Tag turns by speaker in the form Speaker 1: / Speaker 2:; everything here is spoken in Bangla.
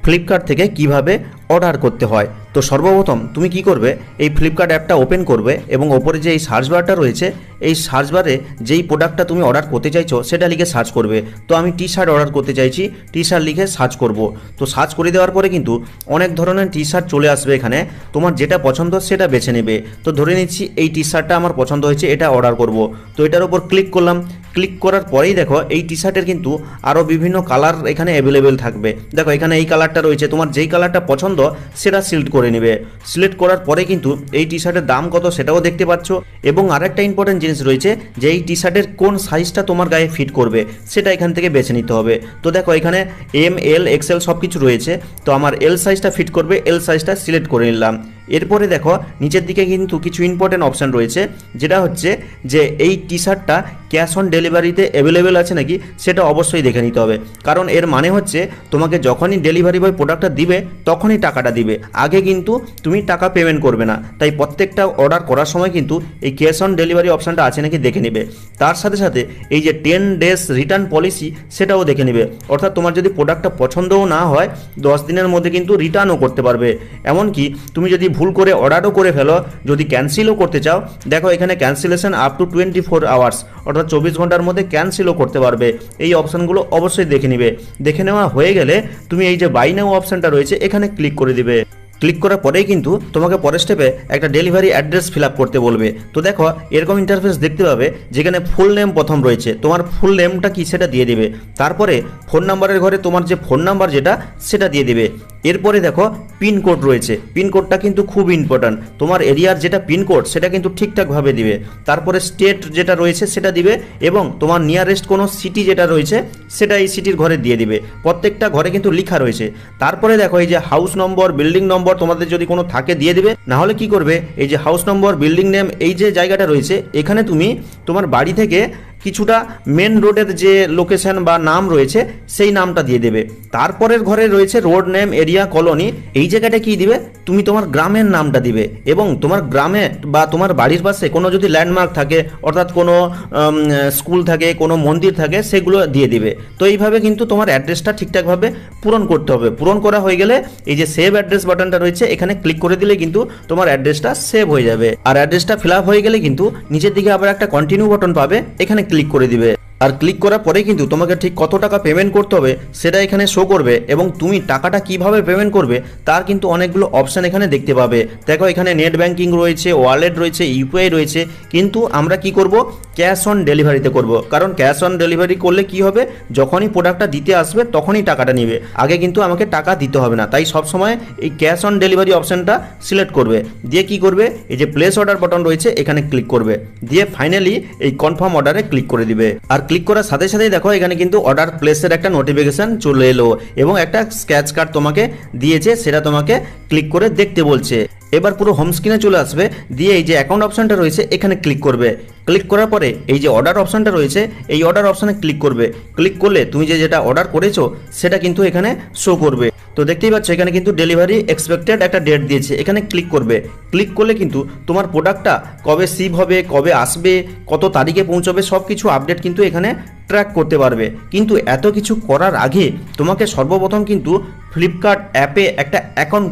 Speaker 1: ফ্লিপকার্ট থেকে কিভাবে অর্ডার করতে হয়। তো সর্বপ্রথম তুমি কি করবে, এই ফ্লিপকার্ট অ্যাপটা ওপেন করবে এবং ওপরে যে এই সার্চ বারটা রয়েছে এই সার্চ বারে যেই প্রোডাক্টটা তুমি অর্ডার করতে চাইছো সেটা লিখে সার্চ করবে। তো আমি টি শার্ট অর্ডার করতে চাইছি, টি শার্ট লিখে সার্চ করব। তো সার্চ করে দেওয়ার পরে কিন্তু অনেক ধরনের টি শার্ট চলে আসবে, এখানে তোমার যেটা পছন্দ সেটা বেছে নেবে। তো ধরে নিচ্ছি এই টি শার্টটা আমার পছন্দ হয়েছে, এটা অর্ডার করব। তো এটার উপর ক্লিক করলাম। ক্লিক করার পরেই দেখো এই টি শার্টের কিন্তু আরও বিভিন্ন কালার এখানে অ্যাভেলেবেল থাকবে। দেখো এখানে এই কালারটা রয়েছে, তোমার যেই কালারটা পছন্দ সেটা সিলেক্ট করে নেবে। সিলেক্ট করার পরে কিন্তু এই টি শার্টের দাম কত সেটাও দেখতে পাচ্ছ, এবং আরেকটা ইম্পর্টেন্ট জিনিস রয়েছে যে এই টি শার্টের কোন সাইজটা তোমার গায়ে ফিট করবে সেটা এখান থেকে বেছে নিতে হবে। তো দেখো এখানে এম, এল, এক্সেল সব কিছু রয়েছে। তো আমার এল সাইজটা ফিট করবে, এল সাইজটা সিলেক্ট করে নিলাম। এরপরে দেখো নিচের দিকে কিন্তু কিছু ইম্পর্টেন্ট অপশান রয়েছে, যেটা হচ্ছে যে এই টি শার্টটা ক্যাশ অন ডেলিভারিতে অ্যাভেলেবেল আছে নাকি সেটা অবশ্যই দেখে নিতে হবে। কারণ এর মানে হচ্ছে তোমাকে যখনই ডেলিভারি বয় প্রোডাক্টটা দিবে তখনই টাকাটা দিবে, আগে কিন্তু তুমি টাকা পেমেন্ট করবে না। তাই প্রত্যেকটা অর্ডার করার সময় কিন্তু এই ক্যাশ অন ডেলিভারি অপশানটা আছে নাকি দেখে নেবে। তার সাথে সাথে এই যে 10 ডেজ রিটার্ন পলিসি সেটাও দেখে নেবে। অর্থাৎ তোমার যদি প্রোডাক্টটা পছন্দও না হয় 10 দিনের মধ্যে কিন্তু রিটার্নও করতে পারবে। এমনকি তুমি যদি ভুল করে অর্ডারও করে ফেলো, যদি ক্যান্সেলও করতে চাও, দেখো এখানে ক্যান্সেলেশন আপ টু 24 আওয়ার্স, অর্থাৎ 24 ঘন্টার মধ্যে ক্যান্সেলও করতে পারবে। এই অপশানগুলো অবশ্যই দেখে নিবে। দেখে নেওয়া হয়ে গেলে তুমি এই যে বাই নাও অপশানটা রয়েছে এখানে ক্লিক করে দিবে। ক্লিক করার পরেই কিন্তু তোমাকে পরের স্টেপে একটা ডেলিভারি অ্যাড্রেস ফিল আপ করতে বলবে। তো দেখো এরকম ইন্টারফেস দেখতে পাবে, যেখানে ফুল নেম প্রথম রয়েছে, তোমার ফুল নেমটা কি সেটা দিয়ে দিবে। তারপরে ফোন নাম্বারের ঘরে তোমার যে ফোন নাম্বার যেটা সেটা দিয়ে দিবে। এরপরে দেখো পিনকোড রয়েছে, পিনকোডটা কিন্তু খুব ইম্পর্ট্যান্ট। তোমার এরিয়ার যেটা পিনকোড সেটা কিন্তু ঠিকঠাকভাবে দিবে। তারপরে স্টেট যেটা রয়েছে সেটা দিবে, এবং তোমার নিয়ারেস্ট কোনো সিটি যেটা রয়েছে সেটা এই সিটির ঘরে দিয়ে দিবে। প্রত্যেকটা ঘরে কিন্তু লেখা রয়েছে। তারপরে দেখো এই যে হাউস নম্বর, বিল্ডিং নম্বর তোমাদের যদি কোনো থাকে দিয়ে দিবে। না হলে কি করবে, এই যে হাউস নম্বর, বিল্ডিং নেম এই যে জায়গাটা রয়েছে এখানে তুমি তোমার বাড়ি থেকে কিছুটা মেন রোডের যে লোকেশন বা নাম রয়েছে সেই নামটা দিয়ে দেবে। তারপরের ঘরে রয়েছে রোড নেম, এরিয়া, কলোনি, এই জায়গাটা কি দিবে, তুমি তোমার গ্রামের নামটা দিবে। এবং তোমার গ্রামে বা তোমার বাড়ির পাশে কোনো যদি ল্যান্ডমার্ক থাকে, অর্থাৎ কোনো স্কুল থাকে, কোনো মন্দির থাকে, সেগুলো দিয়ে দিবে। তো এইভাবে কিন্তু তোমার অ্যাড্রেসটা ঠিকঠাকভাবে পূরণ করতে হবে। পূরণ করা হয়ে গেলে এই যে সেভ অ্যাড্রেস বাটনটা রয়েছে এখানে ক্লিক করে দিলে কিন্তু তোমার অ্যাড্রেসটা সেভ হয়ে যাবে। আর অ্যাড্রেসটা ফিল আপ হয়ে গেলে কিন্তু নিচের দিকে আবার একটা কন্টিনিউ বাটন পাবে, এখানে ক্লিক করে দিবে। আর ক্লিক করার পরে কিন্তু তোমাকে ঠিক কত টাকা পেমেন্ট করতে হবে সেটা এখানে শো করবে, এবং তুমি টাকাটা কিভাবে পেমেন্ট করবে তার কিন্তু অনেকগুলো অপশান এখানে দেখতে পাবে। দেখো এখানে নেট ব্যাঙ্কিং রয়েছে, ওয়ালেট রয়েছে, ইউপিআই রয়েছে, কিন্তু আমরা কি করব, ক্যাশ অন ডেলিভারিতে করব। কারণ ক্যাশ অন ডেলিভারি করলে কি হবে, যখনই প্রোডাক্টটা দিতে আসবে তখনই টাকাটা নেবে, আগে কিন্তু আমাকে টাকা দিতে হবে না। তাই সবসময় এই ক্যাশ অন ডেলিভারি অপশানটা সিলেক্ট করবে। দিয়ে কি করবে, এই যে প্লেস অর্ডার বাটন রয়েছে এখানে ক্লিক করবে। দিয়ে ফাইনালি এই কনফার্ম অর্ডারে ক্লিক করে দিবে। আর ক্লিক করার সাথে সাথেই দেখো এখানে কিন্তু অর্ডার প্লেসের একটা নোটিফিকেশন চলে এলো, এবং একটা স্ক্র্যাচ কার্ড তোমাকে দিয়েছে, সেটা তোমাকে ক্লিক করে দেখতে বলছে। এবার পুরো হোম স্ক্রিনে চলে আসবে। দিয়ে এই যে অ্যাকাউন্ট অপশানটা রয়েছে এখানে ক্লিক করবে। ক্লিক করার পরে এই যে অর্ডার অপশানটা রয়েছে এই অর্ডার অপশানে ক্লিক করবে। ক্লিক করলে তুমি যেটা অর্ডার করেছো সেটা কিন্তু এখানে শো করবে। তো দেখতেই পাচ্ছ এখানে কিন্তু ডেলিভারি এক্সপেক্টেড একটা ডেট দিয়েছে, এখানে ক্লিক করবে। ক্লিক করলে কিন্তু তোমার প্রোডাক্টটা কবে শিপ হবে, কবে আসবে, কত তারিখে পৌঁছবে, সব কিছু আপডেট কিন্তু এখানে ট্র্যাক করতে পারবে। কিন্তু এত কিছু করার আগে তোমাকে সর্বপ্রথম কিন্তু ফ্লিপকার্ট অ্যাপে একটা অ্যাকাউন্ট